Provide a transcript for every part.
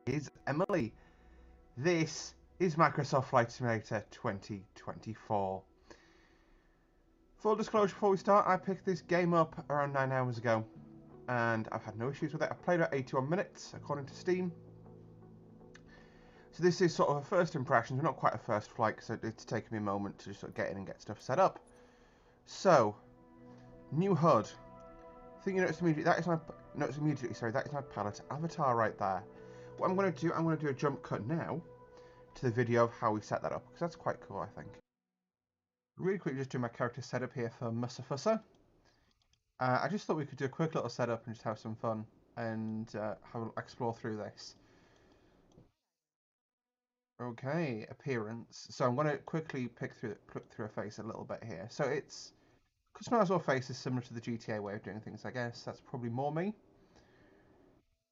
is Emily. This is Microsoft Flight Simulator 2024. Full disclosure before we start, I picked this game up around 9 hours ago and I've had no issues with it. I've played about 81 minutes according to Steam. So this is sort of a first impressions, not quite a first flight because it's taken me a moment to just sort of get in and get stuff set up. So, new HUD. I think you notice immediately, that is my palette avatar right there. What I'm going to do a jump cut now to the video of how we set that up, because that's quite cool, I think. Really quickly, just do my character setup here for MSFS. I just thought we could do a quick little setup and just have some fun and explore through this. Okay, appearance. So I'm going to quickly pick through a face a little bit here. So it's customizable face is similar to the GTA way of doing things, I guess. That's probably more me.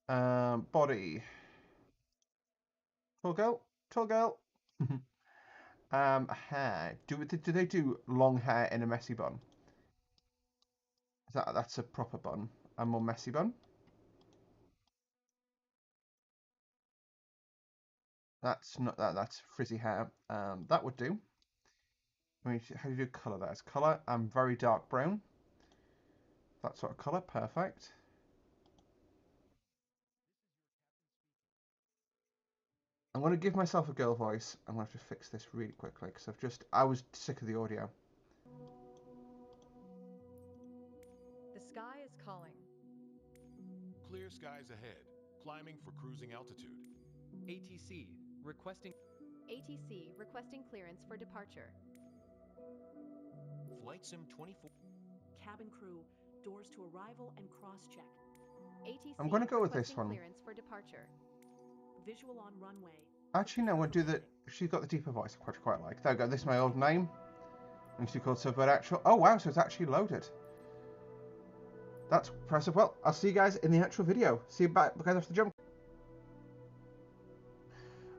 Body. Tall girl. Tall girl. Hair. Do they do long hair in a messy bun? That's a proper bun. A more messy bun. That's not that. That's frizzy hair. That would do. I mean, how do you do colour? That's colour. Very dark brown. That sort of colour. Perfect. I'm going to give myself a girl voice. I'm going to have to fix this really quickly because I was sick of the audio. The sky is calling. Clear skies ahead. Climbing for cruising altitude. ATC requesting clearance for departure. Flight Sim 24. Cabin crew, doors to arrival and cross-check. ATC I'm going to go with this one. Clearance for departure. Visual on runway. Actually, no, we'll do the... She's got the deeper voice, I quite like. There we go, this is my old name. I used to be called Subvert Actual. Oh, wow, so it's actually loaded. That's impressive. Well, I'll see you guys in the actual video. See you back guys after the jump.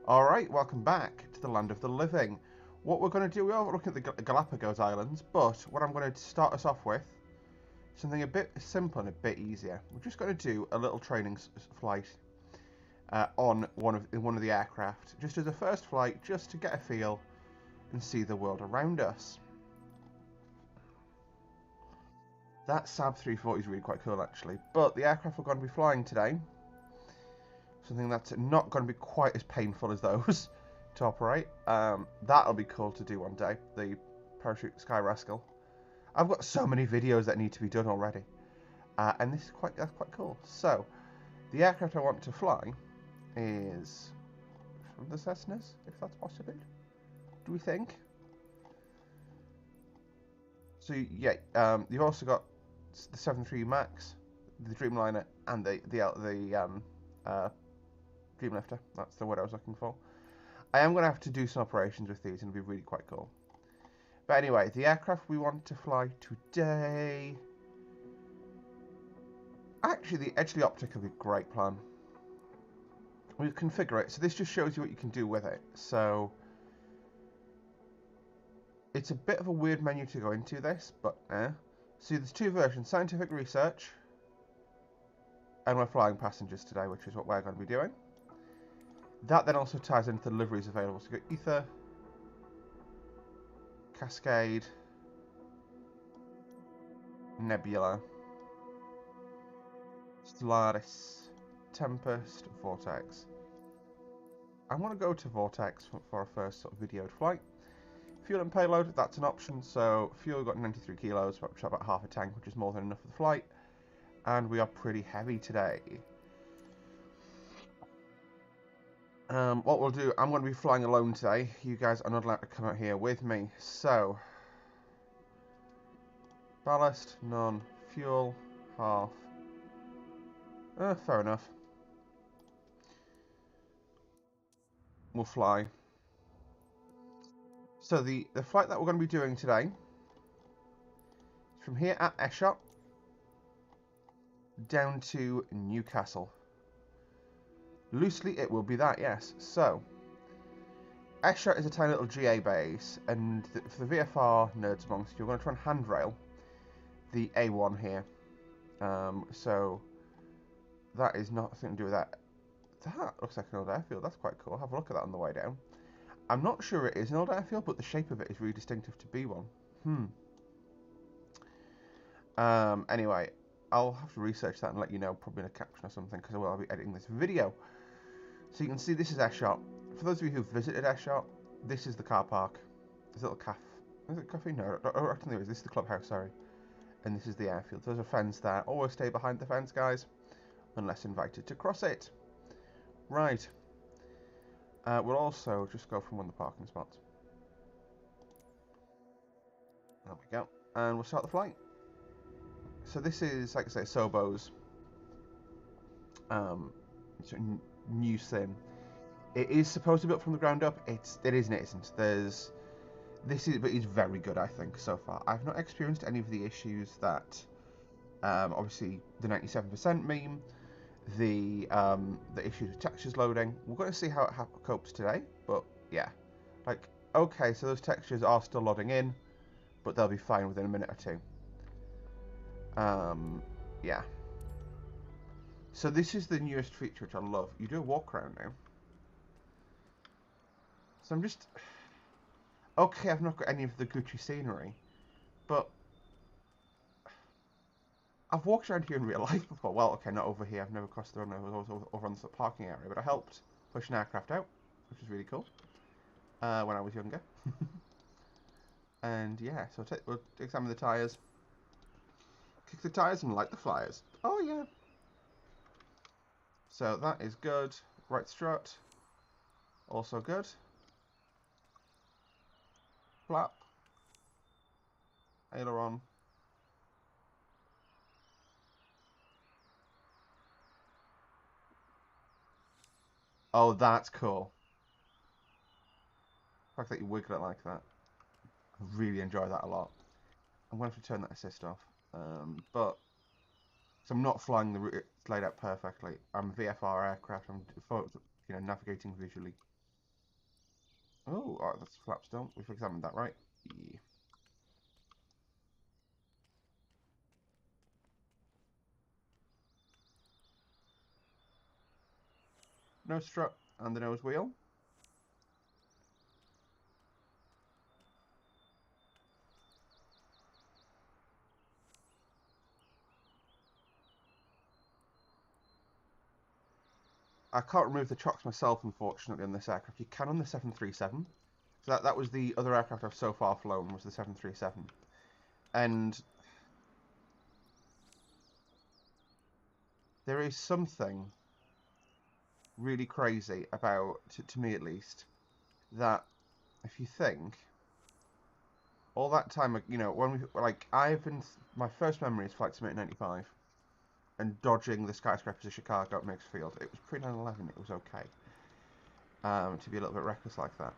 Alright, welcome back to the land of the living. What we're going to do, we are looking at the Galapagos Islands, but what I'm going to start us off with, something a bit simple and a bit easier. We're just going to do a little training flight on one of the aircraft, just as a first flight, just to get a feel and see the world around us. That Saab 340 is really quite cool, actually. But the aircraft we're going to be flying today, something that's not going to be quite as painful as those to operate. That'll be cool to do one day. The Parachute Sky Rascal. I've got so many videos that need to be done already, and this is quite cool. So, the aircraft I want to fly is from the Cessnas, if that's possible. Do we think? So yeah, you've also got the 73 Max, the Dreamliner, and the Dreamlifter. That's the word I was looking for. I am going to have to do some operations with these, and it'll be really quite cool. But anyway, the aircraft we want to fly today. Actually, the Edgeley Optic will be a great plan. We configure it, so this just shows you what you can do with it. So it's a bit of a weird menu to go into this, but so there's two versions: scientific research, and we're flying passengers today, which is what we're going to be doing. That then also ties into the liveries available. So you got Ether, Cascade, Nebula, Stellaris, Tempest, Vortex. I want to go to Vortex for our first sort of videoed flight. Fuel and payload, that's an option. So fuel, we've got 93 kilos, about half a tank, which is more than enough for the flight. And we are pretty heavy today. What we'll do, I'm going to be flying alone today. You guys are not allowed to come out here with me. So, ballast, none. Fuel, half. Fair enough. We'll fly. So the flight that we're going to be doing today is from here at Esher down to Newcastle. Loosely, it will be that, yes. So, Esher is a tiny little GA base, and for the VFR nerds amongst you, we're going to try and handrail the A1 here. So, that is nothing to do with that That looks like an old airfield. That's quite cool. Have a look at that on the way down. I'm not sure it is an old airfield, but the shape of it is really distinctive to be one. Anyway, I'll have to research that and let you know, probably in a caption or something, because I'll be editing this video. So you can see this is Airshot. For those of you who've visited Airshot, this is the car park. This little cafe. Is it cafe? No, I don't think there is. This is the clubhouse, sorry. And this is the airfield. There's a fence there. Always stay behind the fence, guys, unless invited to cross it. Right. We'll also just go from one of the parking spots. There we go. And we'll start the flight. So this is, like I say, Sobo's sort of new sim. It is supposed to be built from the ground up. It is and it isn't. But it's very good, I think, so far. I've not experienced any of the issues that, obviously, the 97% meme, the issues with textures loading. We're going to see how it copes today, but yeah. Like, okay, so those textures are still loading in, but they'll be fine within a minute or two. Yeah. So this is the newest feature, which I love. You do a walk around now. So I'm just... Okay, I've not got any of the Gucci scenery, but I've walked around here in real life before. Well, okay, not over here. I've never crossed the road. I was over on the parking area, but I helped push an aircraft out, which was really cool, when I was younger. And yeah, so we'll examine the tyres. Kick the tyres and light the flyers. Oh yeah. So that is good. Right strut. Also good. Flap. Aileron. Oh, that's cool. The fact that you wiggle it like that. I really enjoy that a lot. I'm going to have to turn that assist off. But so I'm not flying the route. It's laid out perfectly. I'm a VFR aircraft. I'm navigating visually. Oh, alright, that's flaps done. We've examined that, right? Yeah. Nose strut and the nose wheel. I can't remove the chocks myself, unfortunately, on this aircraft. You can on the 737. So that was the other aircraft I've so far flown, was the 737. And there is something really crazy about, to me at least, that if you think, all that time, when my first memory is Flight Simulator 95, and dodging the skyscrapers of Chicago at Mixed Field. It was pre 9/11, it was okay, to be a little bit reckless like that.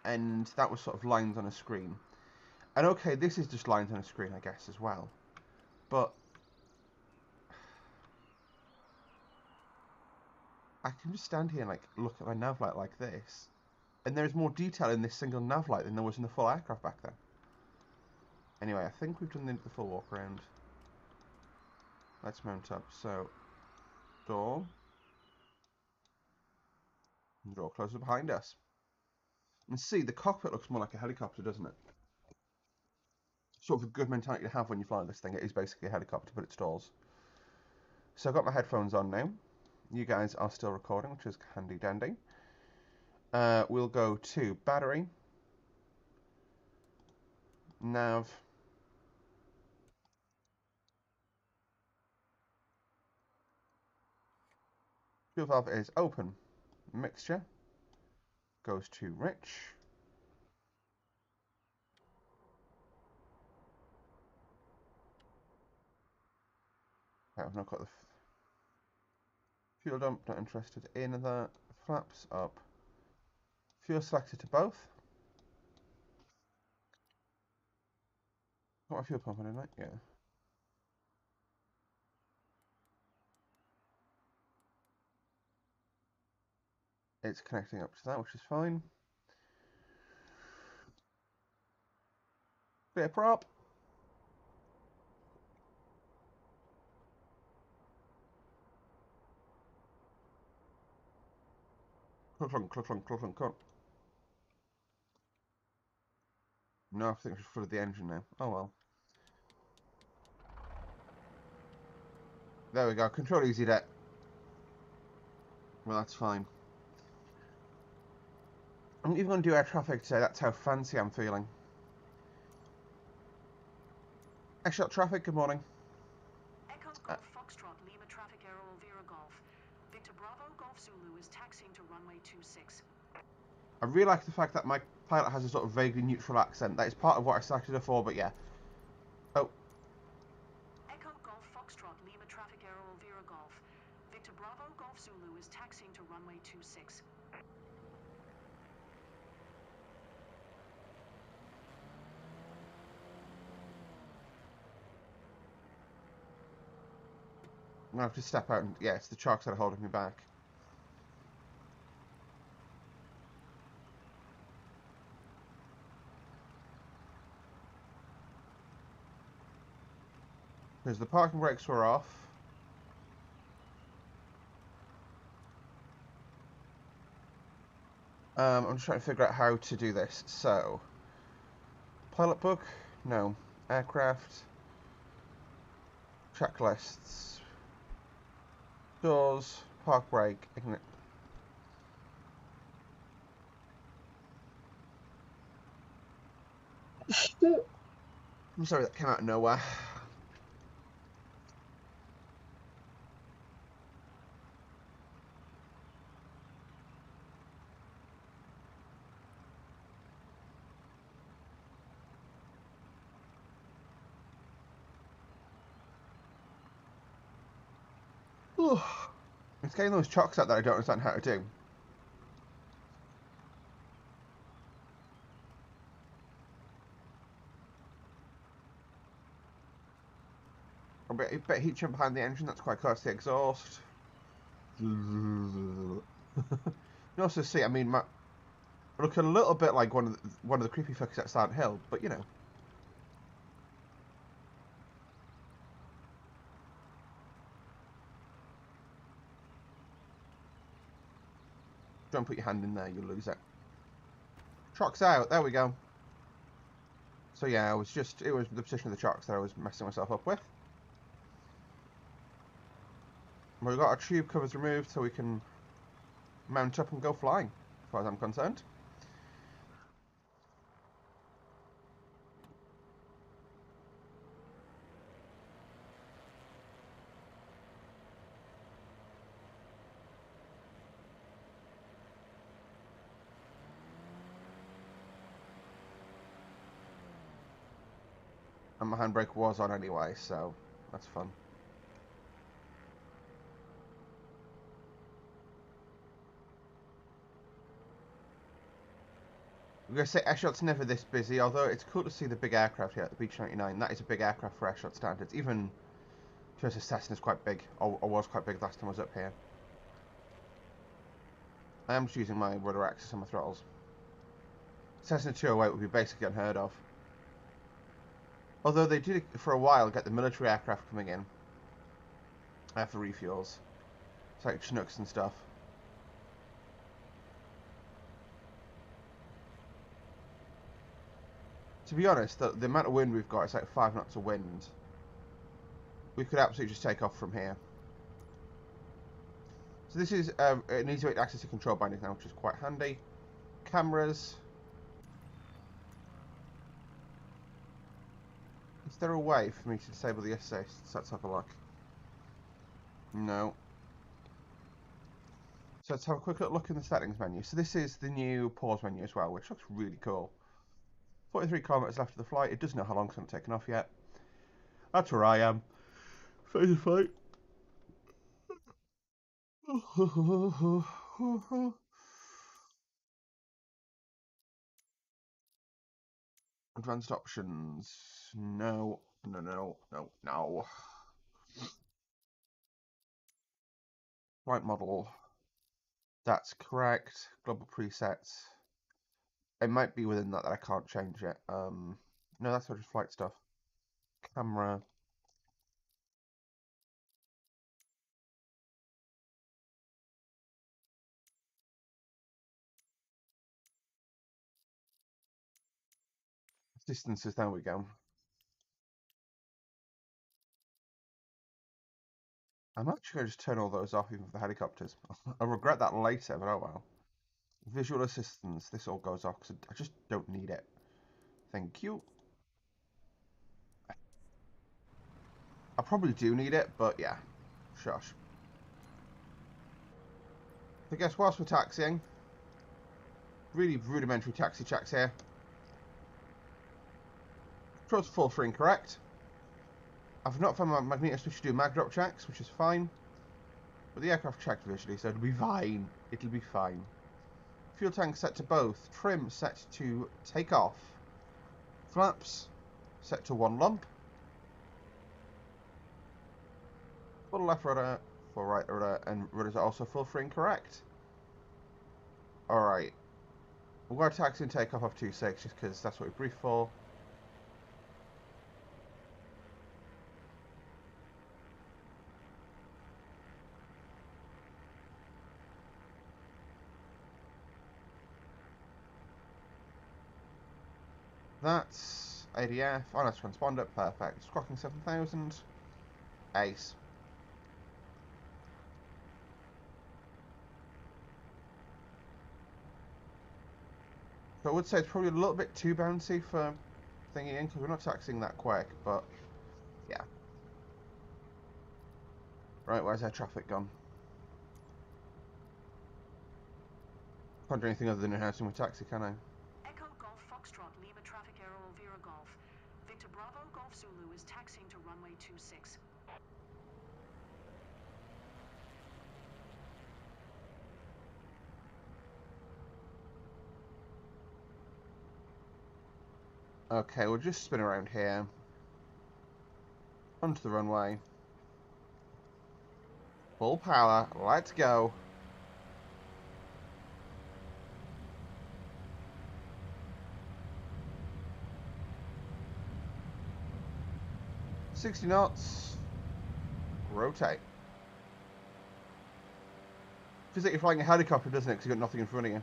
And that was sort of lines on a screen. And okay, this is just lines on a screen, I guess, as well. But I can just stand here and look at my nav light like this, and there's more detail in this single nav light than there was in the full aircraft back then. Anyway, I think we've done the full walk around. Let's mount up. So, door. And door closes behind us. And see, the cockpit looks more like a helicopter, doesn't it? Sort of a good mentality to have when you fly this thing. It is basically a helicopter, but it stalls. So I've got my headphones on now. You guys are still recording, which is handy dandy. We'll go to battery, nav, fuel valve is open, mixture goes to rich. I've not got the fuel dump, not interested in that. Flaps up. Fuel selected to both. Got my fuel pump on, didn't I? Yeah. It's connecting up to that, which is fine. Clear prop. Cluck, cluck, cluck, cluck, cluck, cluck. No, I think we should flood the engine now. Oh well. There we go. Control easy deck. Well, that's fine. I'm even going to do air traffic today. That's how fancy I'm feeling. Airshot traffic, good morning. Echo Golf Foxtrot Lima Traffic Aero Elvira Golf. Victor Bravo Golf Zulu is taxiing to runway 26. I really like the fact that my pilot has a sort of vaguely neutral accent. That is part of what I selected her for, but yeah. Oh. Echo Golf Foxtrot Lima Traffic Aero Elvira Golf. Victor Bravo Golf Zulu is taxiing to runway 26. I'm going to have to step out and... Yeah, it's the sharks that are holding me back. Because the parking brakes were off. I'm just trying to figure out how to do this. So, pilot book? No. Aircraft. Checklists. Doors. Park brake. Ignite. I'm sorry, that came out of nowhere. It's getting those chocks out that I don't understand how to do. A bit heat jump behind the engine, that's quite close to the exhaust. You also see, I mean, I look a little bit like one of the creepy fuckers at Silent Hill, but you know. Don't put your hand in there, you'll lose it. Chocks out, there we go. So yeah, it was the position of the chocks that I was messing myself up with. We've got our tube covers removed so we can mount up and go flying, as far as I'm concerned. And my handbrake was on anyway, so that's fun. I'm going to say Airshot's never this busy, although it's cool to see the big aircraft here at the Beach 99. That is a big aircraft for Airshot standards. Even to us, Cessna's quite big, or was quite big last time I was up here. I am just using my rudder axis on my throttles. Cessna 208 would be basically unheard of. Although they did, for a while, get the military aircraft coming in. For refuels. It's like Chinooks and stuff. To be honest, the amount of wind we've got, it's like 5 knots of wind. We could absolutely just take off from here. So this is an easy way to access the control bindings now, which is quite handy. Cameras. Is there a way for me to disable the assists? Let's have a look. No. So let's have a quick look in the settings menu. So this is the new pause menu as well, which looks really cool. 43 kilometers left of the flight. It doesn't know how long it's not taken off yet. That's where I am. Phase of flight. Advanced options. No. No, no, no, no. Flight model. That's correct. Global presets. It might be within that I can't change it. No, that's just flight stuff. Camera. Distances, there we go. I'm actually going to just turn all those off, even for the helicopters. I'll regret that later, but oh well. Visual assistance, this all goes off, because I just don't need it. Thank you. I probably do need it, but yeah. Shush. So I guess whilst we're taxiing, really rudimentary taxi checks here. Controls full free and correct. I've not found my magneto switch to do mag drop checks, which is fine. But the aircraft checked visually, so it'll be fine. It'll be fine. Fuel tank set to both. Trim set to take off. Flaps set to 1 lump. Full left rudder, full right rudder, and rudders are also full free and correct. Alright. We're going to taxi and take off 26 just because that's what we briefed for. That's ADF. Oh, that's transponder. Perfect. Squawking 7000. Ace. So I would say it's probably a little bit too bouncy for thingy in because we're not taxiing that quick, but yeah. Right, where's our traffic gone? Can't do anything other than enhancing my taxi, can I? Echo Golf Foxtrot Lima Traffic Aero Elvira Golf. Victor Bravo Golf Zulu is taxiing to runway 26. Okay, we'll just spin around here. Onto the runway. Full power, let's go. $60 knots. Rotate. Feels like you're flying a helicopter, doesn't it? Because you've got nothing in front of you.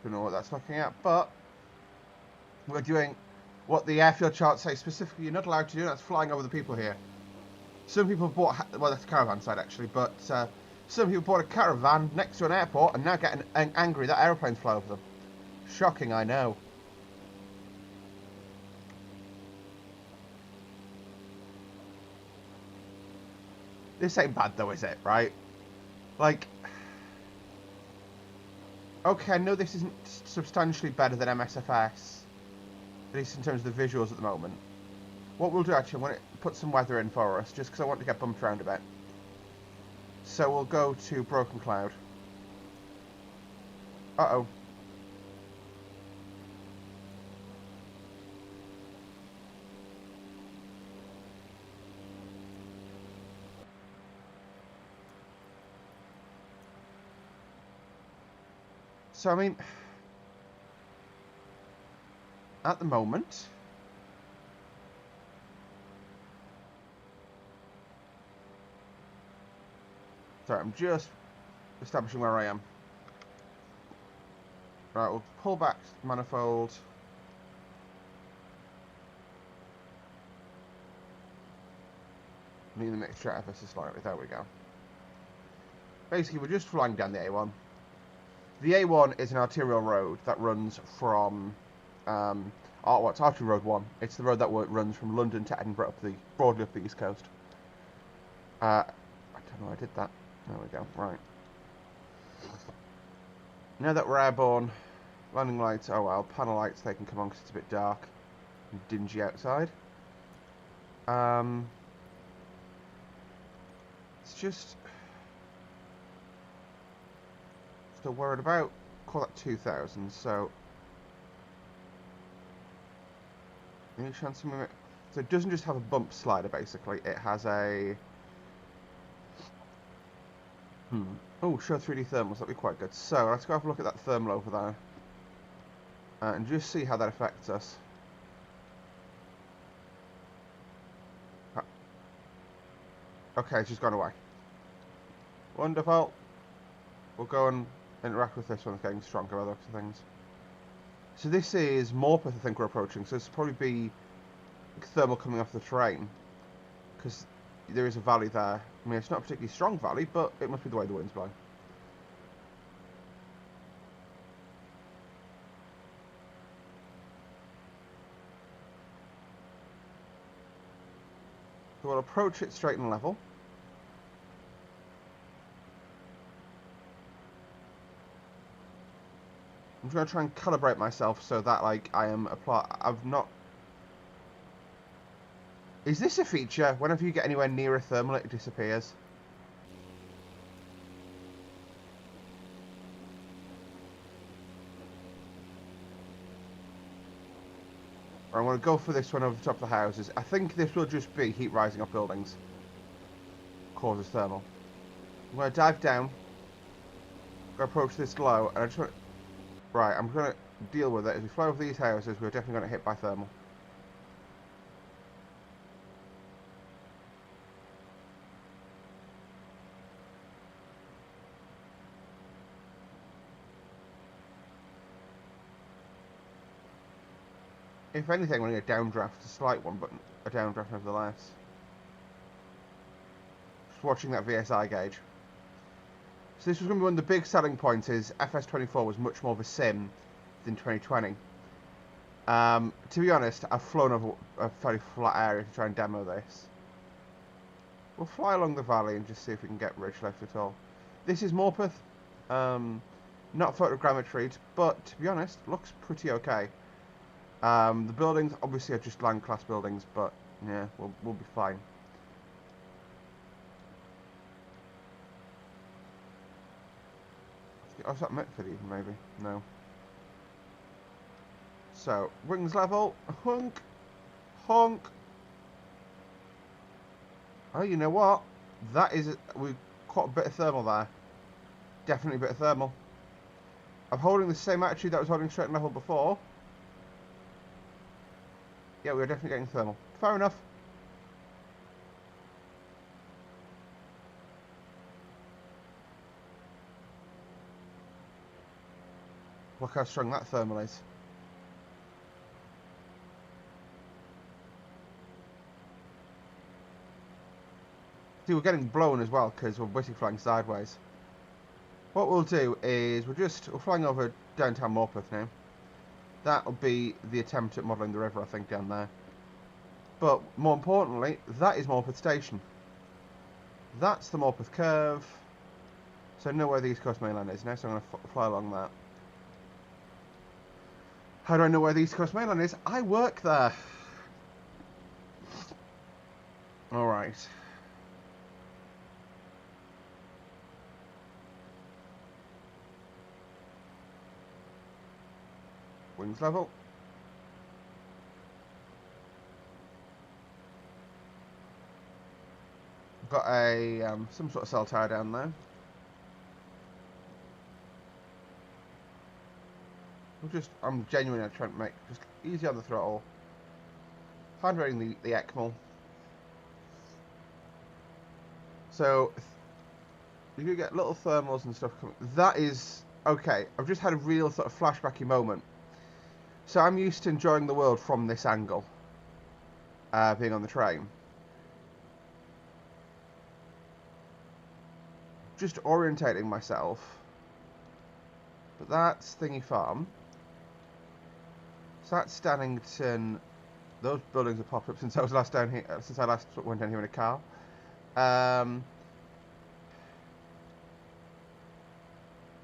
Don't know what that's looking at, but we're doing what the airfield charts say specifically you're not allowed to do, and that's flying over the people here. Some people bought, well, that's the caravan side actually, but some people bought a caravan next to an airport and now getting angry that aeroplanes fly over them. Shocking, I know. This ain't bad though, is it? Right? Like, okay, I know this isn't substantially better than MSFS, at least in terms of the visuals at the moment. What we'll do actually, I want to put some weather in for us, just because I want to get bumped around a bit. So we'll go to Broken Cloud. Uh-oh. So, I mean, at the moment, sorry, I'm just establishing where I am. Right, we'll pull back manifold. Need the mixture ever so slightly. There we go. Basically, we're just flying down the A1. The A1 is an arterial road that runs from, well, it's Artery Road 1. It's the road that runs from London to Edinburgh broadly up the East Coast. I don't know why I did that. There we go, right. Now that we're airborne, landing lights, oh well, panel lights, they can come on because it's a bit dark and dingy outside. It's just, Still worried about. Call that 2,000. So any chance of it? So it doesn't just have a bump slider. Basically, it has a. Oh, show 3D thermals. That'd be quite good. So let's go have a look at that thermal over there, and just see how that affects us. Okay, it's just gone away. Wonderful. We'll go and interact with this one. It's getting stronger by the looks of things. So this is Morpeth, I think we're approaching. So this will probably be thermal coming off the terrain, because there is a valley there. I mean, it's not a particularly strong valley, but it must be the way the wind's blowing. So we'll approach it straight and level. I'm going to try and calibrate myself so that, like, I've not... Is this a feature? Whenever you get anywhere near a thermal, it disappears. I'm going to go for this one over the top of the houses. I think this will just be heat rising off buildings. Causes thermal. I'm going to dive down. Go approach this low, and I just want... Right, I'm going to deal with it. As we fly over these houses, we're definitely going to hit by thermal. If anything, we're going to get a downdraft, a slight one, but a downdraft nevertheless. Just watching that VSI gauge. So this was going to be one of the big selling points, is FS24 was much more of a sim than 2020. To be honest, I've flown over a fairly flat area to try and demo this. We'll fly along the valley and just see if we can get ridge left at all. This is Morpeth. Not photogrammetried, but to be honest, looks pretty okay. The buildings obviously are just land class buildings, but yeah, we'll be fine. Oh, is that Metford even, maybe? No. So, wings level. Honk. Honk. Oh, you know what? That is... We've caught a bit of thermal there. Definitely a bit of thermal. I'm holding the same attitude that I was holding straight level before. Yeah, we're definitely getting thermal. Fair enough. Look how strong that thermal is. See, we're getting blown as well because we're basically flying sideways. What we'll do is we're flying over downtown Morpeth now. That'll be the attempt at modelling the river, I think, down there. But more importantly, that is Morpeth Station. That's the Morpeth Curve. So I know where the East Coast mainland is now, so I'm going to fly along that. How do I know where the East Coast mainland is? I work there. Alright. Wings level. Got a some sort of cell tower down there. I'm genuinely trying to make just easy on the throttle. Hand rating the ECMO. So you can get little thermals and stuff coming. That is okay. I've just had a real sort of flashbacky moment. So I'm used to enjoying the world from this angle, being on the train. Just orientating myself. But that's Thingy Farm. So that's Stannington. Those buildings have popped up since I was last down here. Since I last went down here in a car.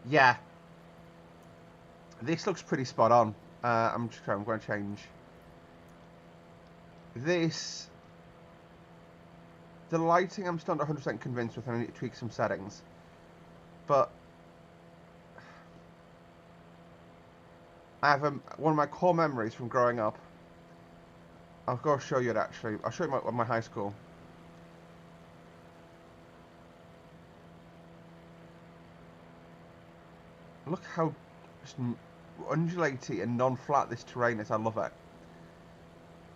Yeah. This looks pretty spot on. I'm going to change this. The lighting I'm still not 100% convinced with, and I need to tweak some settings. But I have one of my core memories from growing up. I'll go show you it actually. I'll show you my high school. Look how just undulaty and non-flat this terrain is. I love it.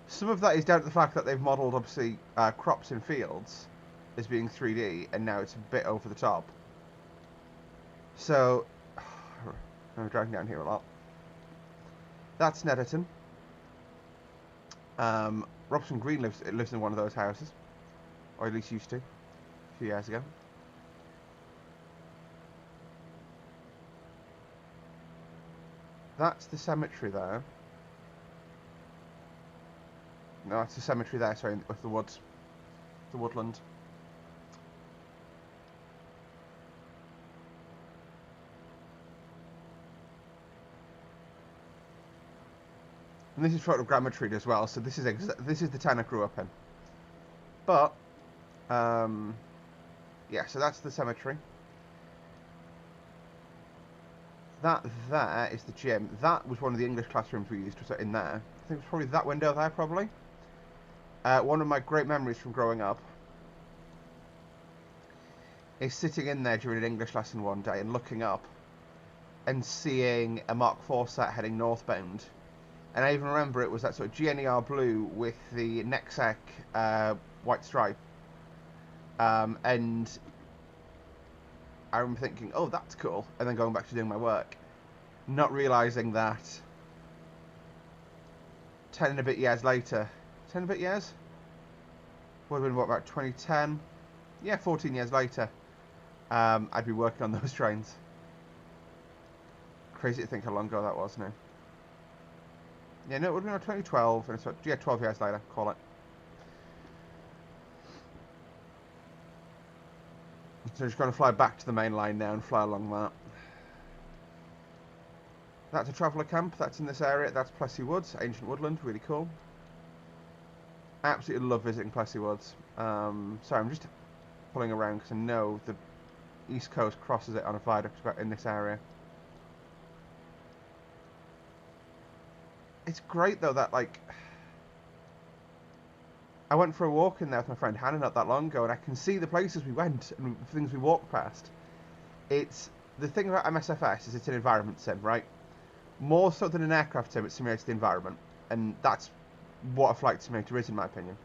Some of that is down to the fact that they've modelled, obviously, crops in fields as being 3D, and now it's a bit over the top. So, I'm driving down here a lot. That's Netherton. Robson Green lives in one of those houses, or at least used to, a few years ago. That's the cemetery there. No, that's the cemetery there, sorry, with the woods. The woodland. And this is photogrammetry as well, so this is the town I grew up in. But, yeah, so that's the cemetery. That there is the gym. That was one of the English classrooms we used in there. I think it was probably that window there, probably. One of my great memories from growing up is sitting in there during an English lesson one day and looking up and seeing a Mark IV set heading northbound. And I even remember it was that sort of GNER blue with the Nexec white stripe. And I remember thinking, oh, that's cool. And then going back to doing my work. Not realising that 10 and a bit years later... 10 and a bit years? Would have been, what, about 2010? Yeah, 14 years later. I'd be working on those trains. Crazy to think how long ago that was now. Yeah, no, it would have been 2012, and it's, yeah, 12 years later, call it. So just going to fly back to the main line now and fly along that. That's a traveller camp, that's in this area, that's Plessy Woods, ancient woodland, really cool. Absolutely love visiting Plessy Woods. Sorry, I'm just pulling around because I know the East Coast crosses it on a viaduct in this area. It's great though that, like, I went for a walk in there with my friend Hannah not that long ago, and I can see the places we went and things we walked past. It's the thing about MSFS is it's an environment sim, right? More so than an aircraft sim, it simulates the environment, and that's what a flight simulator is, in my opinion.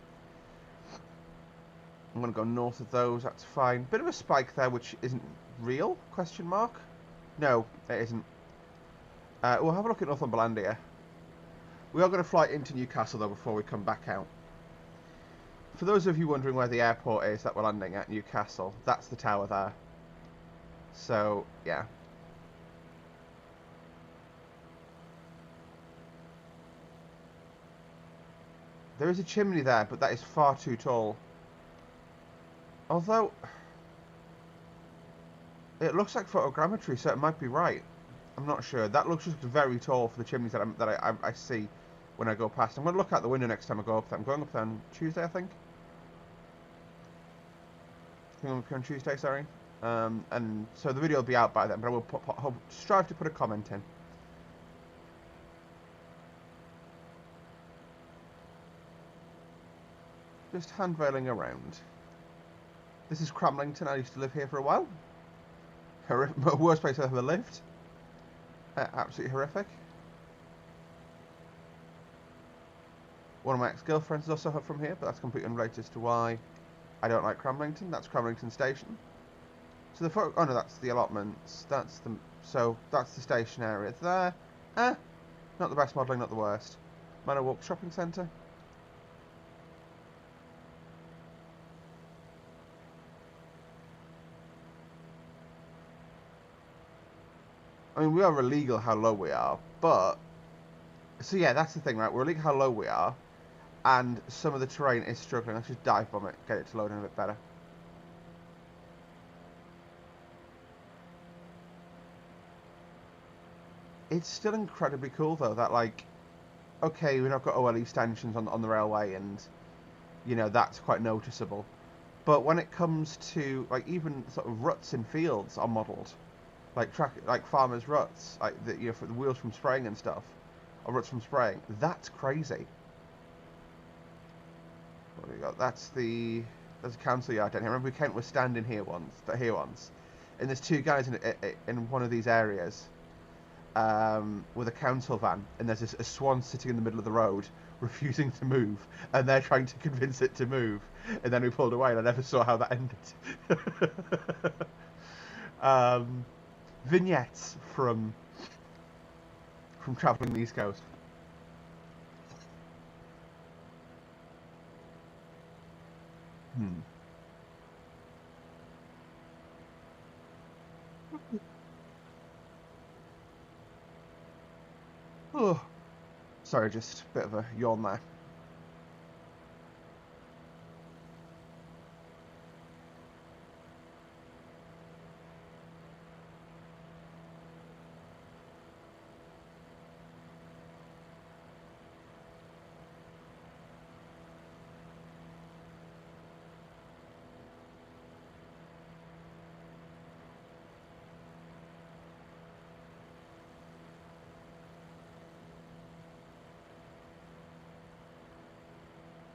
I'm going to go north of those. That's fine. Bit of a spike there, which isn't real? Question mark? No, it isn't. We'll have a look at Northumberlandia. We are going to fly into Newcastle though before we come back out. For those of you wondering where the airport is that we're landing at, Newcastle, that's the tower there. So, yeah. There is a chimney there, but that is far too tall. Although, it looks like photogrammetry, so it might be right. I'm not sure. That looks just very tall for the chimneys that I see when I go past. I'm going to look out the window next time I go up there. I'm going up there on Tuesday, I think. I'm up here on Tuesday, sorry. And so the video will be out by then, but I will strive to put a comment in. Just hand-veiling around. This is Cramlington. I used to live here for a while. Worst place I've ever lived. Absolutely horrific. One of my ex-girlfriends is also from here, but that's completely unrelated as to why I don't like Cramlington. That's Cramlington Station. So the oh no, that's the allotments. That's the station area. It's there. Not the best modelling, not the worst. Manor Walk Shopping Centre. I mean, we are illegal how low we are, but... So yeah, that's the thing, right? We're illegal how low we are, and some of the terrain is struggling. Let's just dive bomb it, get it to load in a bit better. It's still incredibly cool, though, that, like... Okay, we've not got OLE stanchions on the railway, and, you know, that's quite noticeable. But when it comes to, like, even sort of ruts in fields are modelled. like farmers' ruts, like for the wheels from spraying and stuff, or ruts from spraying. That's crazy. What do we got? There's a council yard down here. Remember, Kent was standing here once, and there's two guys in one of these areas, with a council van, and there's a swan sitting in the middle of the road, refusing to move, and they're trying to convince it to move, and then we pulled away, and I never saw how that ended. Vignettes from travelling the East Coast. Oh, sorry, just a bit of a yawn there.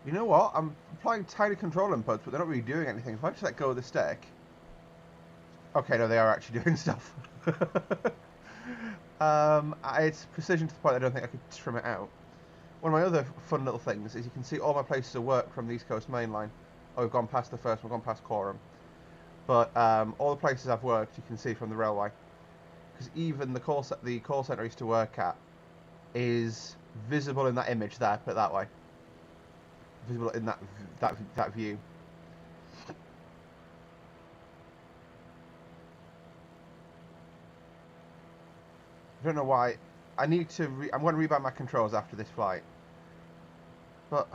You know what? I'm applying tiny control inputs, but they're not really doing anything. If I just let go of the stick... Okay, no, they are actually doing stuff. It's precision to the point I don't think I could trim it out. One of my other fun little things is you can see all my places of work from the East Coast Main Line. Oh, we've gone past the first one, we've gone past Coram. But all the places I've worked you can see from the railway. Because even the call centre I used to work at is visible in that image there, put it that way. Visible in that view. I don't know why. I need to. I'm going to rebuy my controls after this flight. But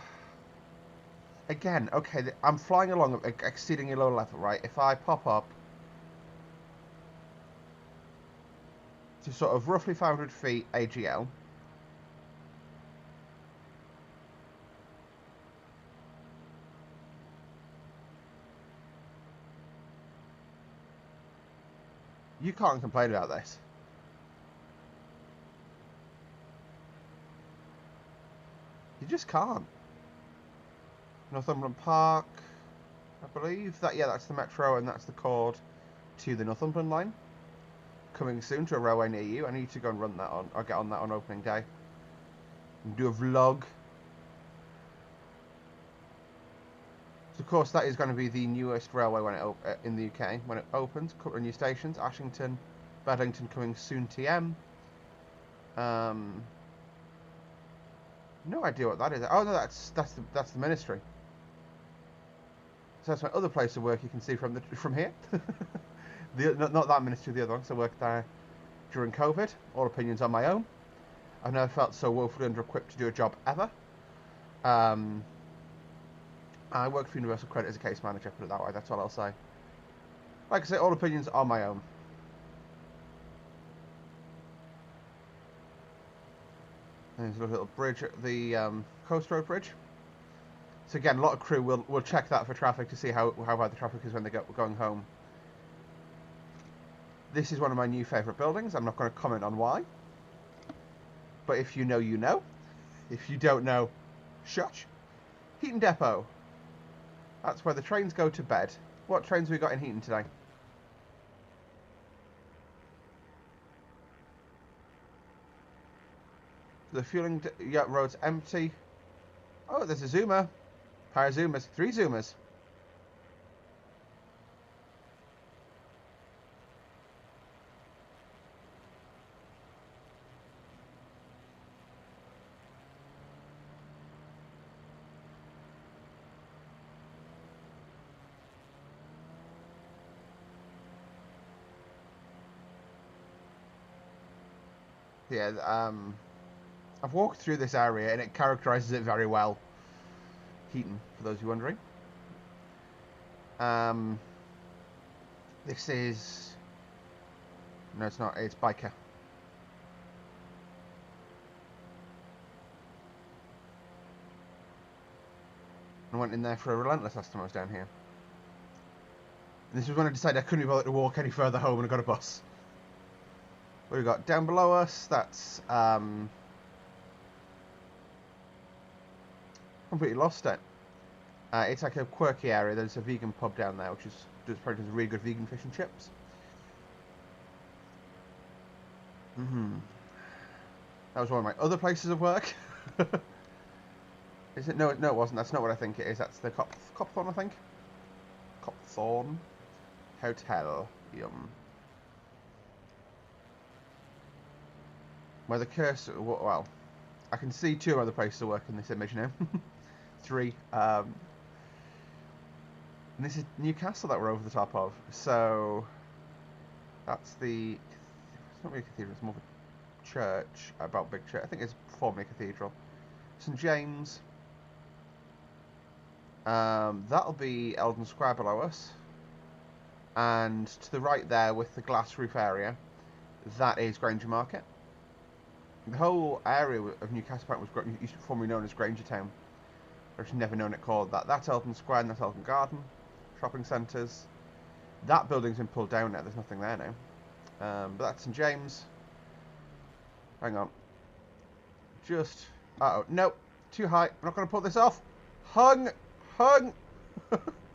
again, okay, I'm flying along at exceedingly low level, right? If I pop up to sort of roughly 500 feet AGL. You can't complain about this. You just can't. Northumberland Park, I believe. That's the metro and that's the chord to the Northumberland line. Coming soon to a railway near you. I need to go and run that on, or get on that on opening day. And do a vlog. So of course that is going to be the newest railway when it in the UK when it opens. A couple of new stations: Ashington, Bedlington coming soon. TM. No idea what that is. Oh no, that's the Ministry. So that's my other place of work. You can see from here. Not that Ministry, the other one. So I worked there during COVID. All opinions on my own. I've never felt so woefully under-equipped to do a job ever. I worked for Universal Credit as a case manager, put it that way, that's all I'll say. Like I say, all opinions are my own. There's a little bridge at the Coast Road Bridge. So again, a lot of crew will check that for traffic to see how bad the traffic is when they're going home. This is one of my new favourite buildings. I'm not going to comment on why. But if you know, you know. If you don't know, shush. Heaton Depot. That's where the trains go to bed. What trains have we got in Heaton today? The fueling road's empty. Oh, there's a Zoomer. Pair of Zoomers. 3 Zoomers. Yeah, I've walked through this area and it characterises it very well. Heaton, for those who are wondering. This is... No, it's not. It's Biker. I went in there for a Relentless last time I was down here. And this was when I decided I couldn't be bothered to walk any further home and I got a bus. What we got down below us? That's completely lost it. It's like a quirky area. There's a vegan pub down there, which does really good vegan fish and chips. That was one of my other places of work. Is it? No, it wasn't. That's not what I think it is. That's the Copthorne, I think. Copthorne Hotel. Yum. Where the cursor... Well, I can see 2 other places of work in this image now. 3. And this is Newcastle that we're over the top of. So... That's the... It's not really a cathedral. It's more of a church. About big church. I think it's formerly a cathedral. St James... that'll be Eldon Square below us, and to the right there with the glass roof area, that is Granger Market. The whole area of Newcastle was used to be formerly known as Grangertown. I've never known it called that. That's Eldon Square and that's Eldon Garden, shopping centres. That building's been pulled down now, there's nothing there now. But that's St James. Hang on. Just... Uh-oh, nope, too high, I'm not going to pull this off. Hung!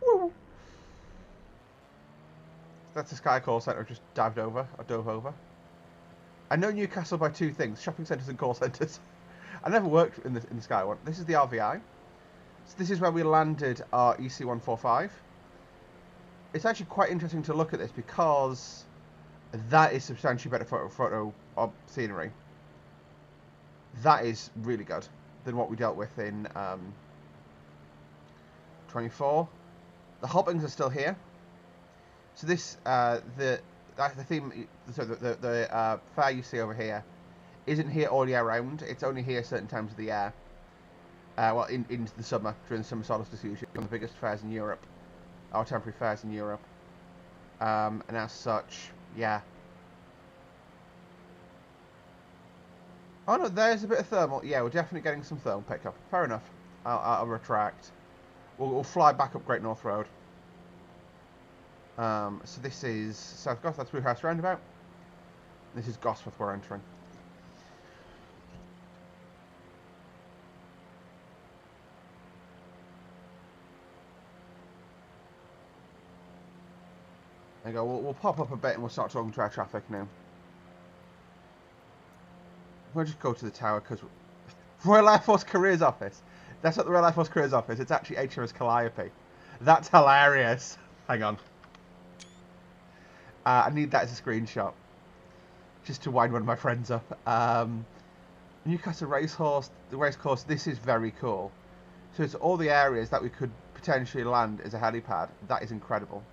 Woo. That's the Sky Call Centre I just dove over. I know Newcastle by 2 things, shopping centres and call centres. I never worked in the Sky one. This is the RVI. So this is where we landed our EC-145. It's actually quite interesting to look at this because that is substantially better photo scenery. That is really good than what we dealt with in 24. The Hoppings are still here. So this the theme. So the fair you see over here isn't here all year round. It's only here certain times of the year. Well, into the summer, during the summer solstice, usually one of the biggest fairs in Europe, or temporary fairs in Europe. And as such, yeah. Oh no, there's a bit of thermal. Yeah, we're definitely getting some thermal pickup. Fair enough. I'll retract. We'll fly back up Great North Road. So this is South Goth, that's Blue House Roundabout. This is Gosforth we're entering. There you go, we'll pop up a bit and we'll start talking to our traffic now. We'll just go to the tower because Royal Air Force Careers Office. That's not the Royal Air Force Careers Office, it's actually HMS Calliope. That's hilarious. Hang on. I need that as a screenshot. Just to wind one of my friends up. Newcastle Racecourse, the racecourse, this is very cool. So it's all the areas that we could potentially land as a helipad. That is incredible.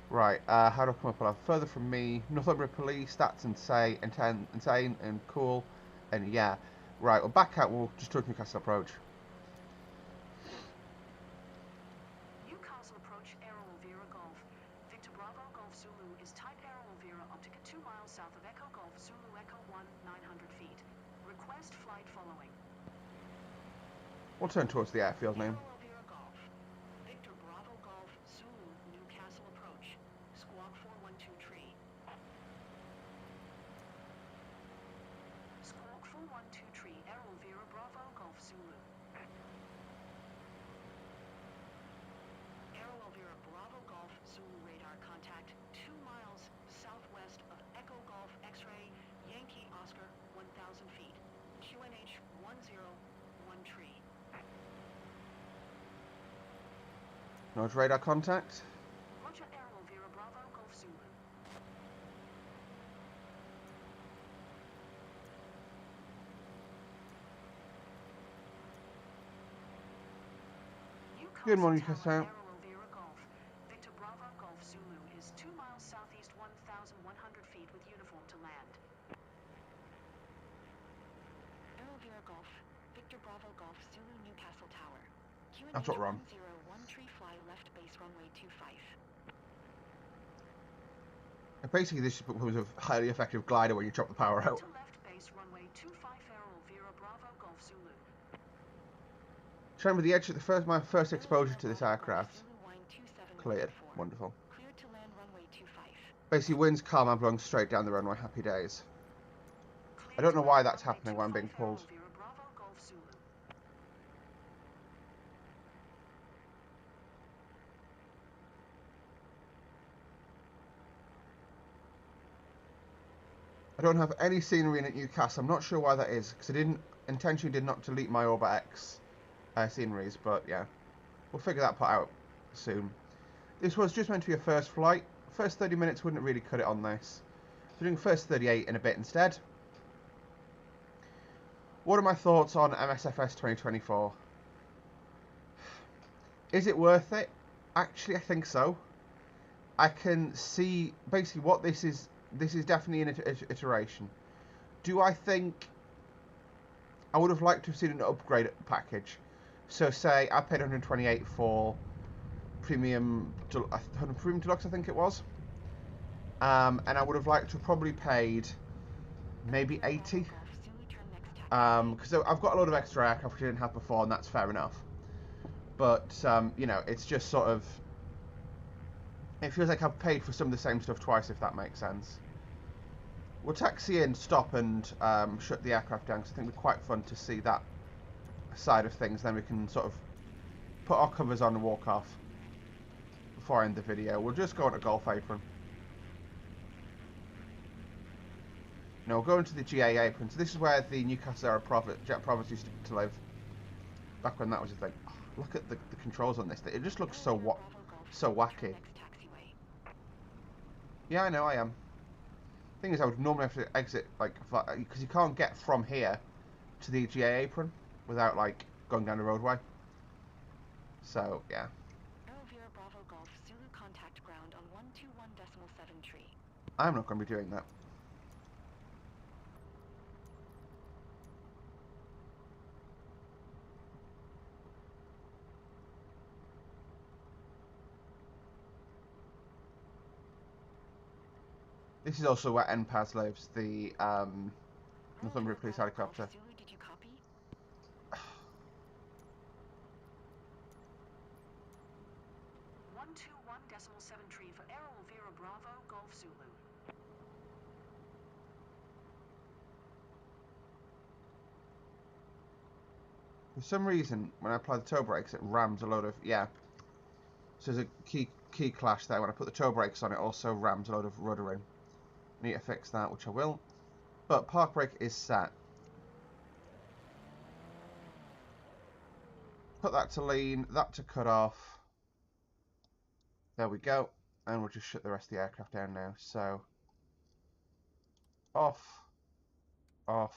Right, how do I come up with that? Further from me, Northumbria Police, that's insane and cool. And yeah. Right, we'll back out, we'll just talk Newcastle approach. Newcastle approach Aero Elvira Golf. Victor Bravo Golf Zulu is type Aero Elvira Optica 2 miles south of Echo Golf Zulu Echo 1, 900 feet. Request flight following. We'll turn towards the airfield now. Aero Elvira Golf. Victor Bravo Golf Zulu Newcastle approach. Squawk 412 tree. Squawk 412 tree. Aero Elvira Bravo Golf Zulu. Aero Elvira Bravo Golf Zulu radar contact 2 miles southwest of Echo Golf X-ray Yankee Oscar 1000 feet. QNH 101 tree. Noise radar contact. Roger Aero Elvira Bravo Golf Zulu. Good morning, Tower, Newcastle. Aero Elvira Golf. Victor Bravo Golf Zulu is 2 miles southeast 1,100 feet with uniform to land. Aero Elvira Golf. Victor Bravo Golf Zulu Newcastle Tower. That's what we're on. 101 tree fly left base runway 25. Basically, this was a highly effective glider when you chop the power out. To left base runway 25 Aero Elvira Bravo Golf Zulu. Showing me the edge of my first exposure to this aircraft. Zulu Wine 27 Cleared. four. Wonderful. Cleared to land runway 25. Basically, wind's calm, I'm blowing straight down the runway. Happy days. I don't know why that's happening when I'm being pulled. Bravo Golf Zulu. I don't have any scenery in at Newcastle. I'm not sure why that is, because I intentionally did not delete my Orbit X sceneries, but yeah. We'll figure that part out soon. This was just meant to be a first flight. First 30 minutes wouldn't really cut it on this. So doing first 38 in a bit instead. What are my thoughts on MSFS 2024? Is it worth it? Actually, I think so. I can see basically what this is. This is definitely an iteration. Do I think I would have liked to have seen an upgrade package? So say I paid 128 for Premium Deluxe, I think it was. And I would have liked to have probably paid maybe 80. Because I've got a lot of extra aircraft which I didn't have before, and that's fair enough. But, you know, it's just sort of... It feels like I've paid for some of the same stuff twice, if that makes sense. We'll taxi in, stop, and shut the aircraft down, because I think it'd be quite fun to see that side of things. Then we can sort of put our covers on and walk off before I end the video. We'll just go on a Golf apron. No, we'll go into the GA apron. So this is where the Newcastle era Jet Province used to live. Back when that was a thing. Oh, look at the controls on this. It just looks so wacky. Yeah, I know, I am. Thing is, I would normally have to exit, like, because you can't get from here to the GA apron without, like, going down the roadway. So, yeah. Bravo Golf Zulu contact ground on 121.7 tree. I'm not going to be doing that. This is also where NPAS lives, the Northumberland Police helicopter. Zulu, did you copy? 121.7 tree for Aero Elvira Bravo Golf Zulu. For some reason, when I apply the toe brakes, it rams a load of... Yeah. So there's a key clash there. When I put the toe brakes on, it also rams a load of rudder in. Need to fix that, which I will. But park brake is set. Put that to lean, that to cut off. There we go. And we'll just shut the rest of the aircraft down now. So, off, off.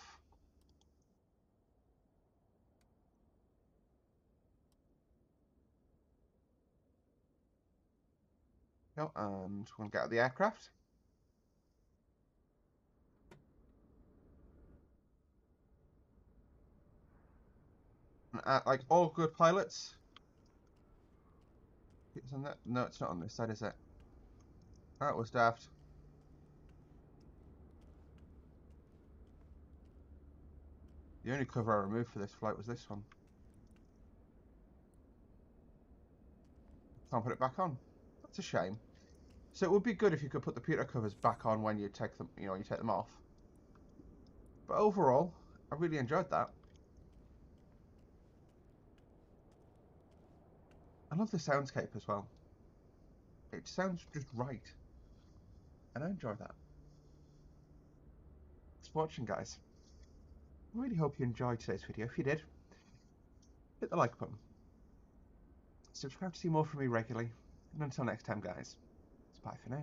Go, and we'll get out of the aircraft. And, like all good pilots. It's on that. No, it's not on this side, is it? That was daft. The only cover I removed for this flight was this one. Can't put it back on. That's a shame. So it would be good if you could put the Peter covers back on when you take them, you take them off. But overall, I really enjoyed that. I love the soundscape as well. It sounds just right. And I enjoy that. Thanks for watching, guys. I really hope you enjoyed today's video. If you did, hit the like button. Subscribe to see more from me regularly. And until next time, guys, it's bye for now.